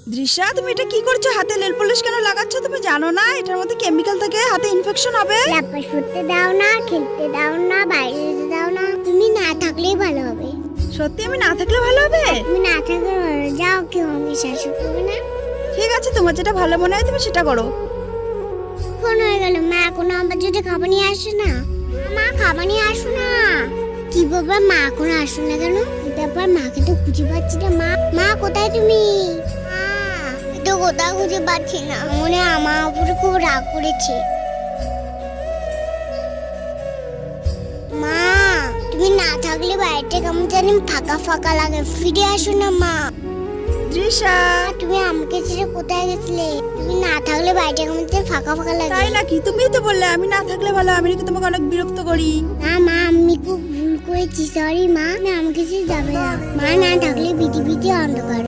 দৃশ্যা, তুমি এটা কি করছো? হাতে নেল পলিশ কেন লাগাচ্ছ? তুমি জানো না এটার মধ্যে কেমিক্যাল থাকে, হাতে ইনফেকশন হবে। লাপা শুতে দাও না, খেলতে দাও না, বাইরে যেতে দাও না। তুমি না থাকলেই ভালো হবে। সত্যি আমি না থাকলে ভালো হবে? তুমি না থাকলে ভালো, যাও, কেউ আমাকে শাসন করবে না। ঠিক আছে, তোমার যেটা ভালো মনে হয় তুমি সেটা করো। ফোন হয়ে গেল, মা এখনো আমার জন্য খাবার নিয়ে আসে না। মা খাবার নিয়ে আসো না। কি বাবা, মা এখনো আসো না কেন? ব্যাপার, মাকে তো খুঁজে পাচ্ছি না। মা, মা কোথায় তুমি? মা, আমি তো কোথাও খুঁজে পাচ্ছি না। মনে হয় আমার উপরে খুব রাগ করেছে। মা, তুমি না থাকলে বাড়িটা কেমন জানি ফাঁকা ফাঁকা লাগে। ফিরে আসো না মা। দৃশ্যা, তুমি আমাকে ছেড়ে কোথায় গেছিলে? তুমি না থাকলে বাড়িটা কেমন জানি ফাঁকা ফাঁকা লাগে। তাই নাকি? তুমিই তো বললে আমি না থাকলে ভালো। আমি নাকি তোমাকে অনেক বিরক্ত করি। না মা, আমি খুব ভুল করেছি, সরি মা। আমাকে ছেড়ে যাবে না। মা না থাকলে পৃথিবীতে অন্ধকার।